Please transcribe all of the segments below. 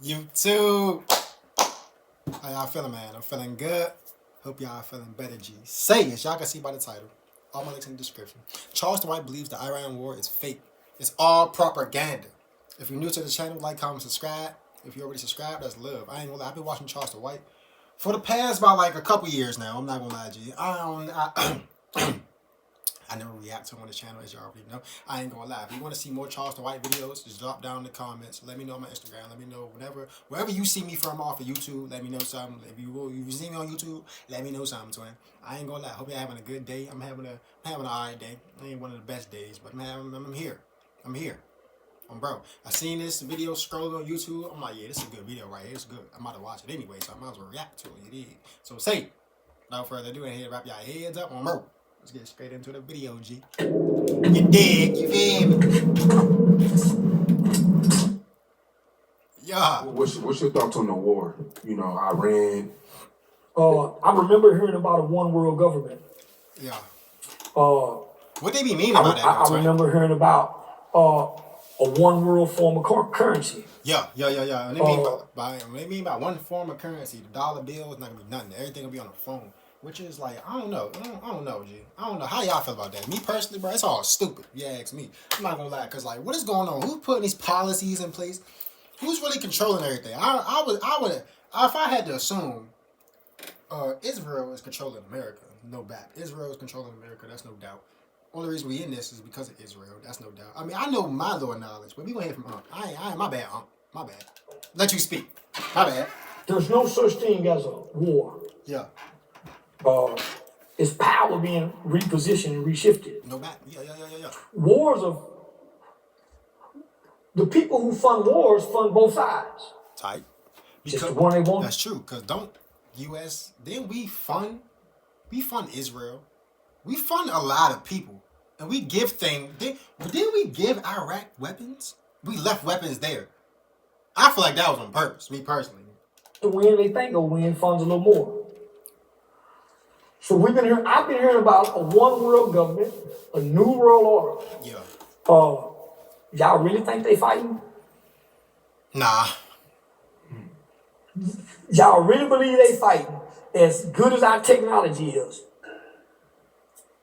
YouTube. How y'all feeling, man? I'm feeling good. Hope y'all feeling better, G. Say, as y'all can see by the title, all my links in the description. Charleston White believes the Iran war is fake. It's all propaganda. If you're new to the channel, like, comment, subscribe. If you already subscribed, that's love. I ain't gonna lie, I've been watching Charleston White for the past about like a couple years now. I'm not gonna lie, G. I never react to him on the channel, as you already know. I ain't gonna lie. If you want to see more Charleston White videos, just drop down in the comments. Let me know on my Instagram. Let me know wherever you see me from off of YouTube. Let me know something. If you see me on YouTube, let me know something, twin. I ain't gonna lie. Hope you're having a good day. I'm having an alright day. It ain't one of the best days, but man, I'm here. I'm here. Bro, I seen this video scrolling on YouTube. I'm like, yeah, this is a good video right here. It's good. I'm about to watch it anyway, so I might as well react to it. You dig? So say, without further ado, ahead, wrap y'all heads up on bro. Let's get straight into the video, G. You dig? You feel me? Yeah. What's your thoughts on the war? You know, Iran. I remember hearing about a one world government. Yeah. What they be meaning about that? I remember hearing about a one world form of currency. Yeah. And they mean by one form of currency. The dollar bill is not gonna be nothing. Everything will be on the phone. Which is like, I don't know, G. I don't know how y'all feel about that. Me personally, bro, it's all stupid. If you ask me. I'm not gonna lie, because like, what is going on? Who's putting these policies in place? Who's really controlling everything? I would, if I had to assume, Israel is controlling America. No doubt. Israel is controlling America. That's no doubt. Only reason we in this is because of Israel. That's no doubt. I mean, I know my little knowledge, but we gonna hear from Unc. I ain't my bad, Unc. My bad. Let you speak. My bad. There's no such thing as a war. Yeah. It's power being repositioned and reshifted. No bad. Yeah. Wars of the people who fund wars fund both sides. Tight. Just the one they want. That's true. Cause don't U.S. then we fund Israel. We fund a lot of people, and we give things. Didn't we give Iraq weapons? We left weapons there. I feel like that was on purpose. Me personally. The win they think will win funds a little more. So I've been hearing about a one world government, a new world order. Yeah. Y'all really think they fighting? Nah. Y'all really believe they fighting as good as our technology is?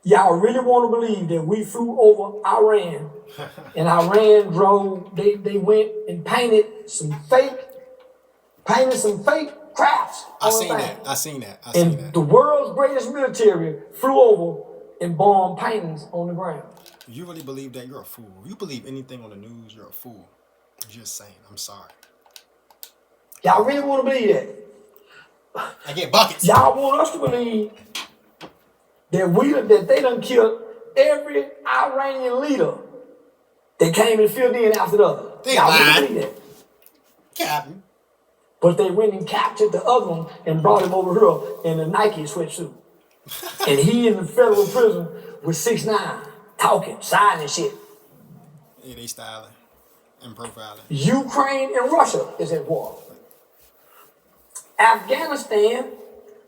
Y'all really want to believe that we flew over Iran and Iran drove, they went and painted some fake crafts. I seen that. The world's greatest military flew over and bombed paintings on the ground. If you really believe that, you're a fool. If you believe anything on the news, you're a fool. I'm just saying. I'm sorry. Y'all really want to believe that? I get buckets. Y'all want us to believe that they done killed every Iranian leader that came and filled in after the other. They Y'all lied. really believe that? Captain. But they went and captured the other one and brought him over here in a Nike sweatsuit. And he in the federal prison with 6'9", talking, signing shit. Yeah, they styling and profiling. Ukraine and Russia is at war. Afghanistan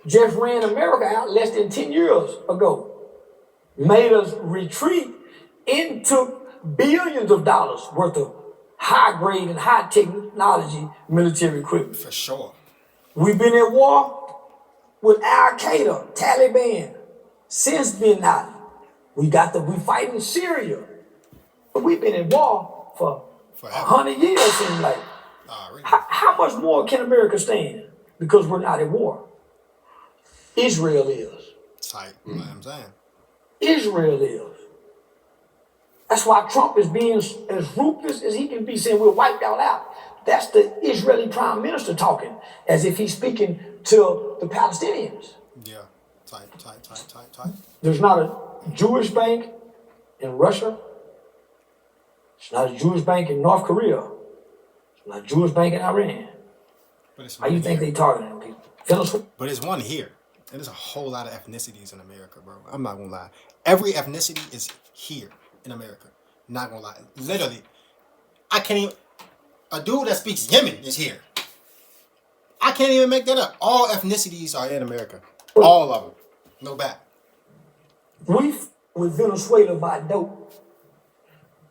just ran America out less than 10 years ago. Made us retreat into billions of dollars worth of high-grade and high-technology military equipment. For sure. We've been at war with Al-Qaeda, Taliban, since Bin Laden. We fighting Syria. But we've been at war for 100 years, seems like. Really? How much more can America stand? Because we're not at war. Israel is. Tight, you know what I'm saying? Israel is. That's why Trump is being as ruthless as he can be, saying we'll wipe y'all out. That's the Israeli prime minister talking, as if he's speaking to the Palestinians. Yeah, tight. There's not a Jewish bank in Russia. It's not a Jewish bank in North Korea. It's not a Jewish bank in Iran. How you think they targeting people? But it's one here. And there's a whole lot of ethnicities in America, bro. I'm not gonna lie. Every ethnicity is here in America. Not gonna lie. Literally. I can't even... A dude that speaks Yemen is here. I can't even make that up. All ethnicities are in America. All of them. No back. We with Venezuela by dope.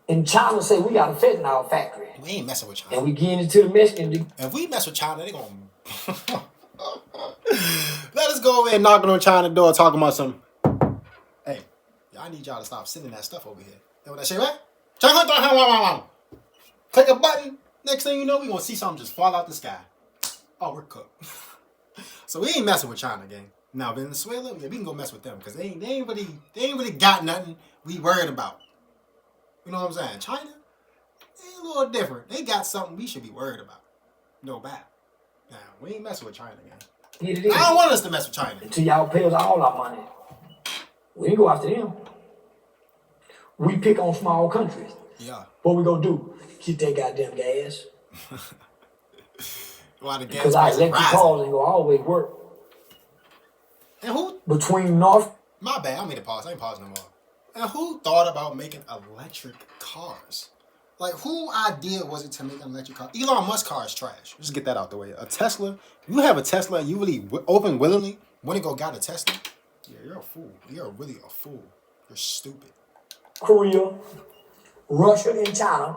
And China say we got a fentanyl factory. We ain't messing with China. And we getting into the Mexican. If we mess with China, they gonna let us go over and knocking on China's door talking about some. Hey, I need y'all to stop sending that stuff over here. Know what I say, right? Click a button. Next thing you know, we gonna see something just fall out the sky. Oh, we're cooked. So we ain't messing with China, gang. Now Venezuela, yeah, we can go mess with them because they ain't really got nothing we worried about. You know what I'm saying? China, they a little different. They got something we should be worried about. No bad. Now we ain't messing with China, gang. I don't want us to mess with China. Until y'all pay us all our money. We ain't go after them. We pick on small countries. Yeah. What we gonna do? Get that goddamn gas. Why the gas because our electric cars ain't gonna always work. And who? Between North. My bad. I don't mean to pause. I ain't pausing no more. And who thought about making electric cars? Like, who idea was it to make an electric car? Elon Musk car is trash. Just get that out the way. A Tesla. You have a Tesla and you really open willingly want to go got a Tesla? Yeah, you're a fool. You're really a fool. You're stupid. Korea, Russia, and China,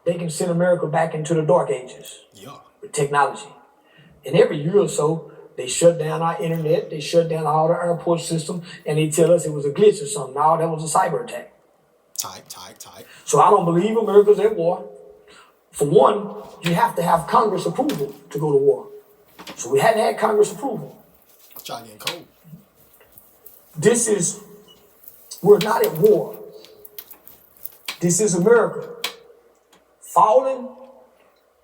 they can send America back into the dark ages. Yeah. With technology. And every year or so, they shut down our internet, they shut down all the airport system, and they tell us it was a glitch or something. No, that was a cyber attack. Type. So I don't believe America's at war. For one, you have to have Congress approval to go to war. So we hadn't had Congress approval. Try getting cold. We're not at war. This is America falling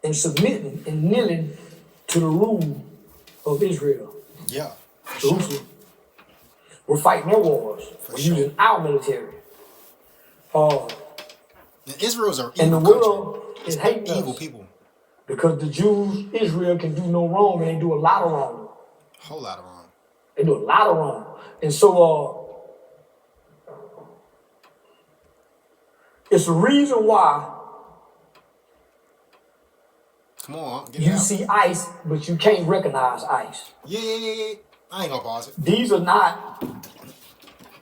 and submitting and kneeling to the rule of Israel. Yeah. Jerusalem. Sure. We're fighting their wars. We're using our military. And Israel's an evil and the world is hating evil us people. Because the Jews, Israel can do no wrong, and they do a lot of wrong. A whole lot of wrong. They do a lot of wrong. And so it's a reason why come on, you see ice, but you can't recognize ice. Yeah. I ain't gonna pause it. These are not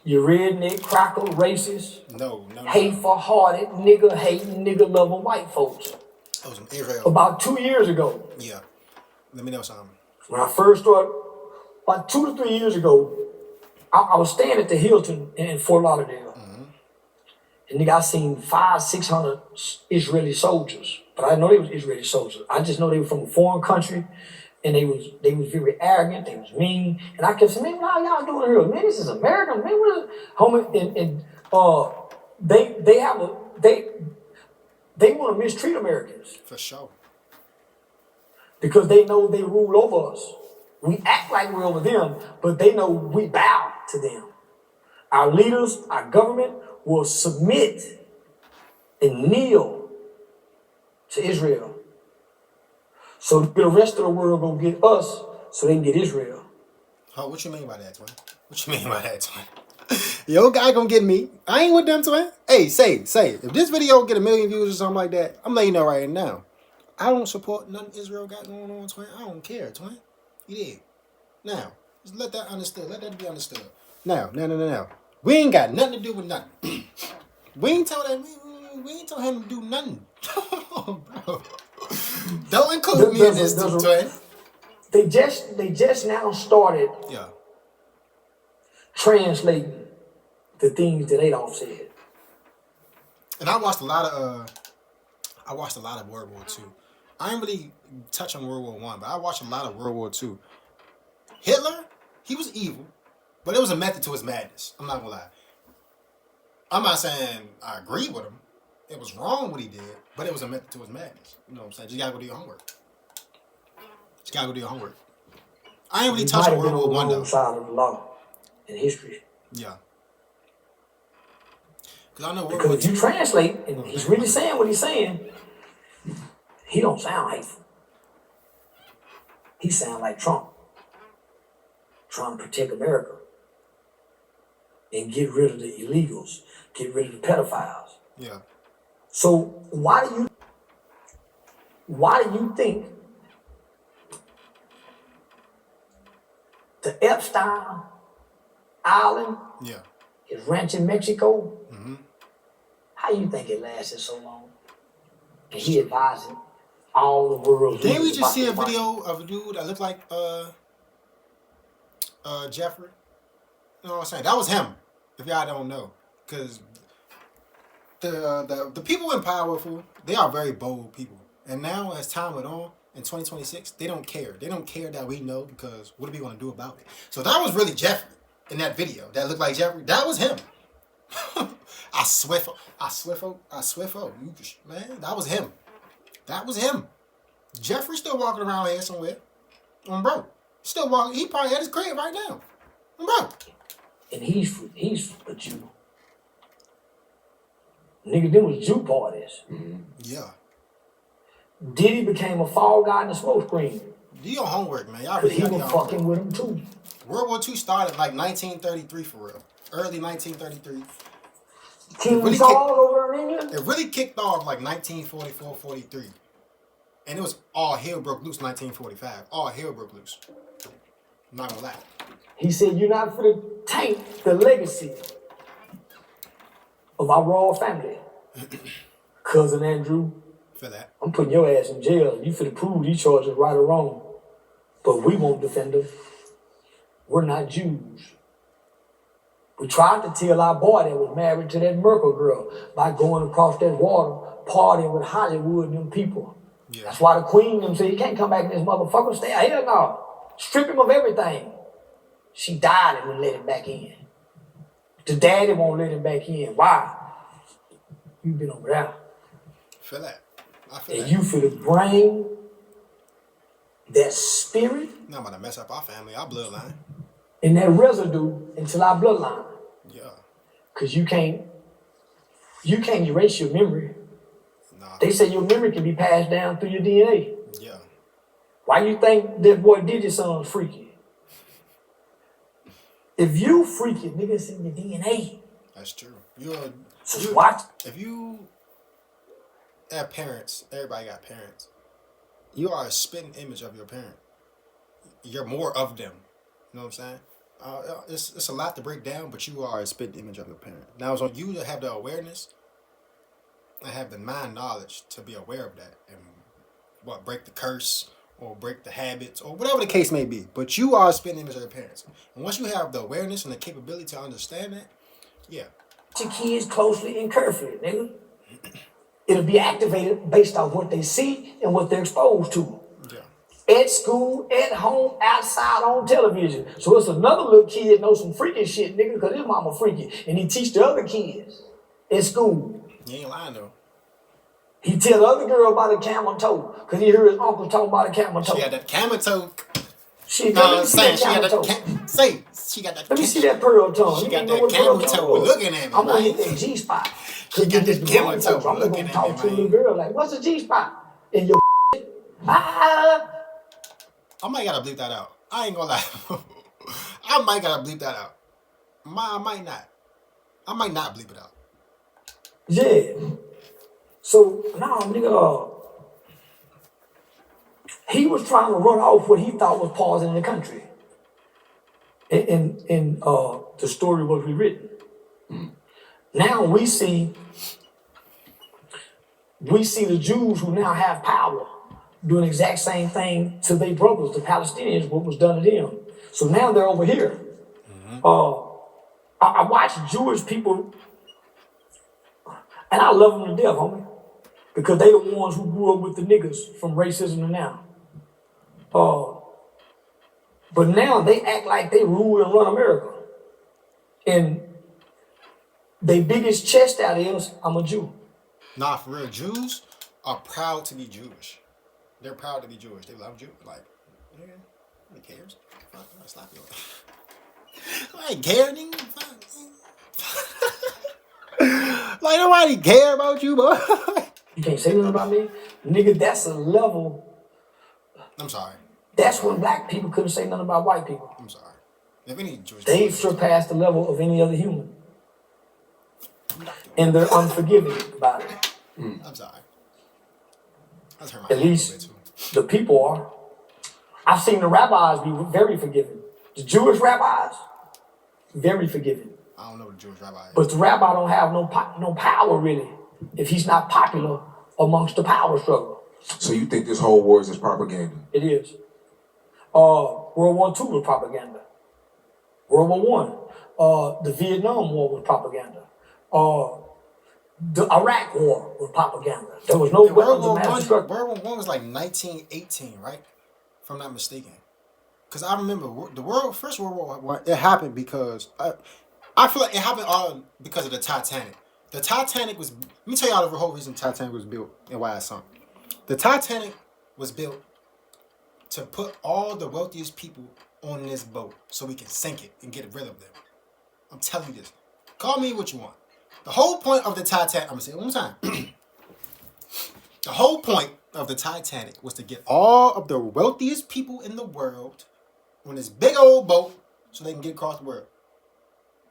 your redneck, cracker, racist, no. hateful-hearted, nigga-hating, nigga-loving white folks. That was Israel. About 2 years ago. Yeah. Let me know something. When I first started, about 2 to 3 years ago, I was staying at the Hilton in Fort Lauderdale. Mm-hmm. And nigga, I seen 500-600 Israeli soldiers. But I didn't know they was Israeli soldiers. I just know they were from a foreign country. And they was very arrogant. They was mean. And I kept saying, man, what y'all doing here? Man, this is America. Man, what is homie? And they want to mistreat Americans. For sure. Because they know they rule over us. We act like we're over them, but they know we bow to them. Our leaders, our government will submit and kneel to Israel. So the rest of the world gonna get us so they can get Israel. Oh, what you mean by that, twin? What you mean by that, twin? Yo, guy gonna get me. I ain't with them, twin. Hey, say, if this video get 1 million views or something like that, I'm letting you know right now. I don't support nothing Israel got going on, twin. I don't care, twin. You did. Now, just let that understood. Let that be understood. Now. We ain't got nothing to do with nothing. We ain't told him to do nothing. Bro. Don't include me in this, twin. They just now started translating the things that Adolf said. And I watched a lot of World War II. I didn't really touch on World War I, but I watched a lot of World War II. Hitler, he was evil, but it was a method to his madness. I'm not gonna lie. I'm not saying I agree with him. It was wrong what he did, but it was a method to his madness. You know what I'm saying? Just gotta go do your homework. I ain't really touched on World War I though. Side of the law in history. Yeah. Because I know because if you translate and he's really saying what he's saying, he don't sound hateful. He sound like Trump, trying to protect America and get rid of the illegals, get rid of the pedophiles. Yeah. So why do you think the Epstein Island is ranch in Mexico? Mm-hmm. How How you think it lasted so long? And he advising all the world. Didn't we just see a video of a dude that looked like Jeffrey? You know what I'm saying? That was him. If y'all don't know, because the people in powerful, they are very bold people. And now, as time went on, in 2026, they don't care. They don't care that we know, because what are we going to do about it? So that was really Jeffrey in that video. That looked like Jeffrey. That was him. I swear, you man, that was him. That was him. Jeffrey's still walking around here somewhere. Bro, still walking. He probably at his crib right now. Bro. And he's a Jew. Nigga, them was Jew parties. Mm-hmm. Yeah. Diddy became a fall guy in the smoke screen. Do your homework, man. Y'all But really he got was your fucking homework. with him too. World War II started like 1933 for real. Early 1933. King really Charles over in England? It really kicked off like 1944, 43. And it was all hell broke loose 1945. All hell broke loose. I'm not gonna lie. He said, you're not for to taint the legacy of our royal family. Cousin Andrew, For that. I'm putting your ass in jail. You finna prove these charges right or wrong. But we won't defend them. We're not Jews. We tried to tell our boy that was married to that Merkel girl by going across that water, partying with Hollywood and them people. Yeah. That's why the queen them said, he can't come back in this motherfucker. Stay out here now. Strip him of everything. She died and wouldn't let him back in. The daddy won't let him back in. Why? You been over there. For that. I feel And that. you finna bring that spirit Not about to mess up our family, our bloodline. and that residue into our bloodline. Yeah. Cause you can't erase your memory. Nah. They say your memory can be passed down through your DNA. Yeah. Why you think that boy Diddy's son's freaky? If you freaky, nigga, it's in your DNA. That's true. So watch. If you have parents, everybody got parents. You are a spitting image of your parent. You're more of them. You know what I'm saying? It's a lot to break down, but you are a spitting image of your parent. Now it's on you to have the awareness and have the mind knowledge to be aware of that and break the curse or break the habits or whatever the case may be. But you are a spitting image of your parents. And once you have the awareness and the capability to understand that, yeah. Your kids closely and carefully, nigga. It'll be activated based on what they see and what they're exposed to. Yeah. At school, at home, outside, on television. So it's another little kid knows some freaky shit, nigga, because his mama freaky. And he teach the other kids at school. You ain't lying though. He tell the other girl about the camel toe, because he heard his uncle talk about the camel toe. She got that camel toe. She got that camel toe. She got that. Let me see that pearl tongue. She got that camel toe looking at me. I'm gonna hit that G spot. She got that camel toe I'm looking gonna at talk me, to a little man. girl like, what's a G spot? In your ah. I might gotta bleep that out. I ain't gonna lie. I might gotta bleep that out. I might not. I might not bleep it out. Yeah. So now, nigga, he was trying to run off what he thought was pausing in the country. In the story was rewritten. Now we see the Jews who now have power doing the exact same thing to their brothers, the Palestinians, what was done to them. So now they're over here. I watch Jewish people, and I love them to death, homie, because they the ones who grew up with the niggas from racism to now. But now they act like they rule and run America. And their biggest chest out is, I'm a Jew. Nah, for real, Jews are proud to be Jewish. They're proud to be Jewish. They love Jews. Like, nigga, nobody cares. Fuck, I'm gonna slap you. I ain't care, nigga. Like, nobody care about you, boy. You can't say nothing about me. Nigga, that's a level. I'm sorry. That's when black people couldn't say nothing about white people. I'm sorry. If any Jewish They've surpassed the level of any other human. And they're unforgiving about it. I'm sorry. That's hurt my At head a least little bit too. the people are. I've seen the rabbis be very forgiving. The Jewish rabbis, very forgiving. I don't know what the Jewish rabbi is. But the rabbi don't have no power really. if he's not popular amongst the power struggle. So you think this whole war is just propaganda? It is. World War II was propaganda. World War I, the Vietnam War was propaganda. The Iraq War was propaganda. There was no weapons of mass destruction. World War I was like 1918, right? If I'm not mistaken. Because I remember First World War I, it happened because I feel like it happened all because of the Titanic. The Titanic was, let me tell y'all the whole reason the Titanic was built and why it's sunk. The Titanic was built to put all the wealthiest people on this boat so we can sink it and get rid of them. I'm telling you this. Call me what you want. The whole point of the Titanic, I'm going to say it one more time. The whole point of the Titanic was to get all of the wealthiest people in the world on this big old boat so they can get across the world.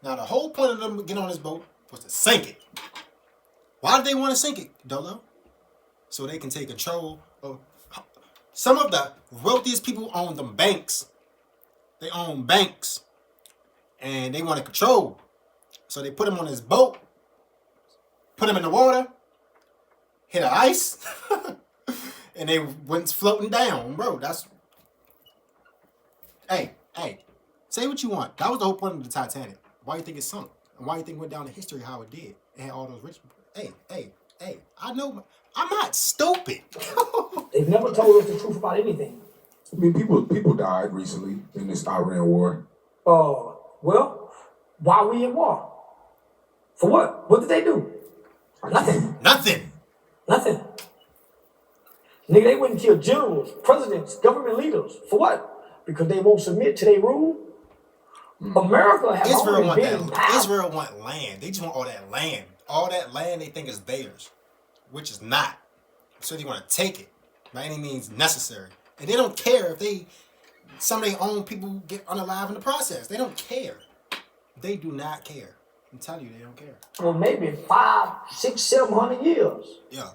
Now, the whole point of them getting on this boat was to sink it. Why did they want to sink it, Dolo? So they can take control of... Some of the wealthiest people own them banks. They own banks. And they want to control. So they put them on this boat, put them in the water, hit the ice, and they went floating down. Bro, that's... Hey, say what you want. That was the whole point of the Titanic. Why do you think it sunk? And why do you think it went down in history how it did? It had all those rich people. Hey, I know... I'm not stupid. They've never told us the truth about anything. I mean, people died recently in this Iran war. Well, why are we in war? For what? What did they do? Nothing. Nothing. Nigga, they wouldn't kill generals, presidents, government leaders. For what? Because they won't submit to their rule? America has always been in power. Israel want land. They just want all that land. All that land they think is theirs, which is not. So they want to take it by any means necessary. And they don't care if some of their own people get unalive in the process. They don't care. They do not care. I'm telling you, they don't care. Well, maybe 500, 600, 700 years. Yeah.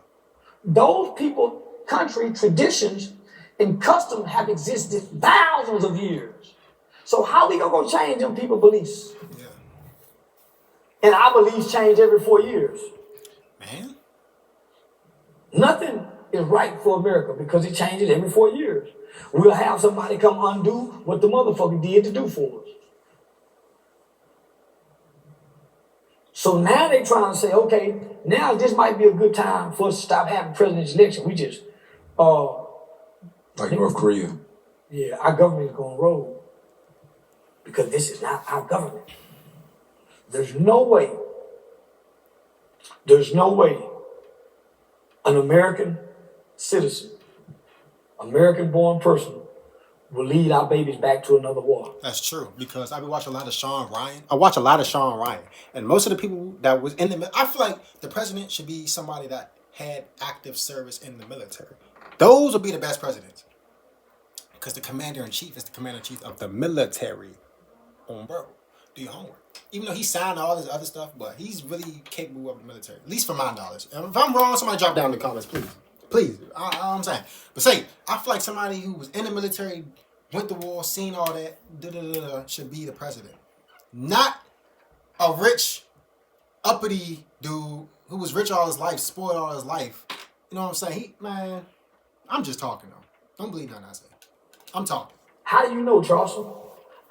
Those people, country, traditions, and customs have existed thousands of years. So how we gonna go change them people's beliefs? Yeah. And our beliefs change every 4 years. Man. Nothing is right for America because it changes every 4 years. We'll have somebody come undo what the motherfucker did to do for us. So now they're trying to say, okay, now this might be a good time for us to stop having presidential election. We just, like North Korea. Yeah, our government is going to roll because this is not our government. There's no way an American citizen, American-born person will lead our babies back to another war. That's true, because I've been watching a lot of Sean Ryan. I watch a lot of Sean Ryan. And most of the people that was in the... I feel like the president should be somebody that had active service in the military. Those would be the best presidents. Because the commander-in-chief is the commander-in-chief of the military. Bro, do your homework. Even though he signed all this other stuff, but he's really capable of the military. At least for my knowledge. And if I'm wrong, somebody drop down in the comments, please. Please. I'm saying. But I feel like somebody who was in the military, went to war, seen all that, should be the president. Not a rich, uppity dude who was rich all his life, spoiled all his life. You know what I'm saying? I'm just talking though. Don't believe nothing I say. I'm talking. How do you know, Charleston?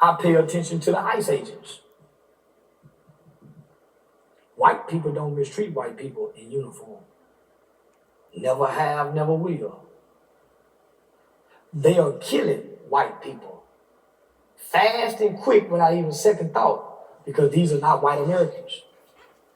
I pay attention to the ICE agents. White people don't mistreat white people in uniform. Never have, never will. They are killing white people fast and quick without even second thought because these are not white Americans.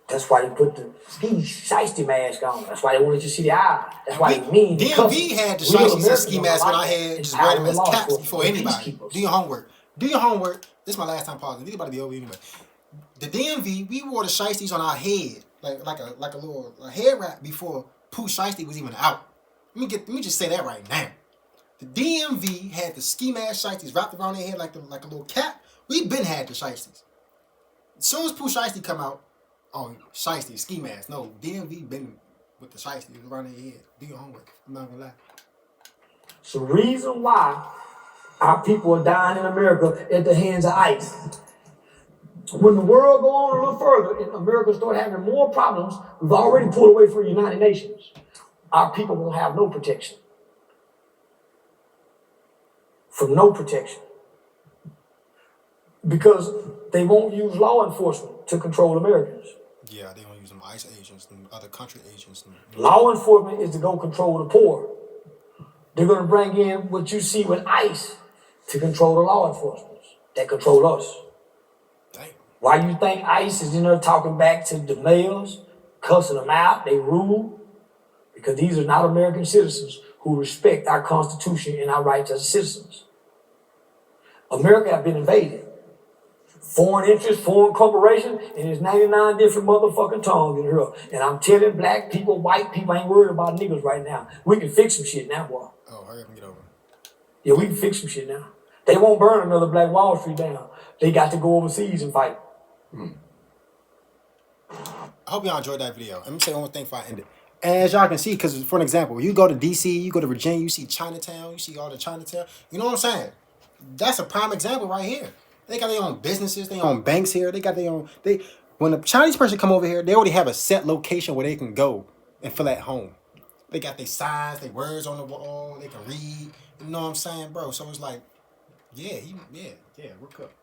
That's why they put the ski shiesty mask on. That's why they wanted you to see the eye. That's why they mean. DMV had the shiesty and ski mask when I had just wear them as caps before anybody. Do your homework. Do your homework. This is my last time pausing. Anybody be over anyway. The DMV, we wore the shiesties on our head like a little hair wrap before Pooh Shiesty was even out. Let me just say that right now. The DMV had the ski mask shiesties wrapped around their head like a little cap. We've been had the shiesties. As soon as Pooh Shiesty come out, shiesty, ski mask. No, DMV been with the shiesties around their head. Do your homework. I'm not gonna lie. It's the reason why our people are dying in America at the hands of ICE. When the world go on a little further and America start having more problems, we've already pulled away from the United Nations. Our people will have no protection. From no protection. Because they won't use law enforcement to control Americans. Yeah, they don't use them ICE agents and other country agents. Law enforcement is to go control the poor. They're going to bring in what you see with ICE to control the law enforcement that control us. Damn. Why you think ICE is in there talking back to the males, cussing them out, they rule? Because these are not American citizens who respect our Constitution and our rights as citizens. America has been invaded. Foreign interests, foreign corporations, and there's 99 different motherfucking tongues in here. And I'm telling black people, white people ain't worried about niggas right now. We can fix some shit now, boy. Oh, hurry up and get over. Yeah, we can fix some shit now. They won't burn another Black Wall Street down. They got to go overseas and fight. I hope y'all enjoyed that video. Let me say one more thing before I end it. As y'all can see, because for an example, you go to DC, you go to Virginia, you see Chinatown, you see all the Chinatown. You know what I'm saying? That's a prime example right here. They got their own businesses, their own banks here. They got their own. When a Chinese person come over here, they already have a set location where they can go and feel at home. They got their signs, their words on the wall. They can read. You know what I'm saying, bro? So it's like, yeah, we're cooked.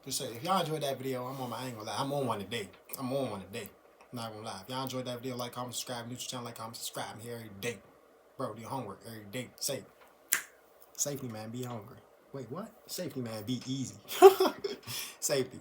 Just say, if y'all enjoyed that video, I ain't gonna lie, I'm on one today. I'm not gonna lie. If y'all enjoyed that video, like, comment, subscribe, new channel, like, comment, subscribe. I'm here every day. Bro, do your homework every day. Safe. Safety, man, be hungry. Wait, what? Safety, man, be easy. Safety.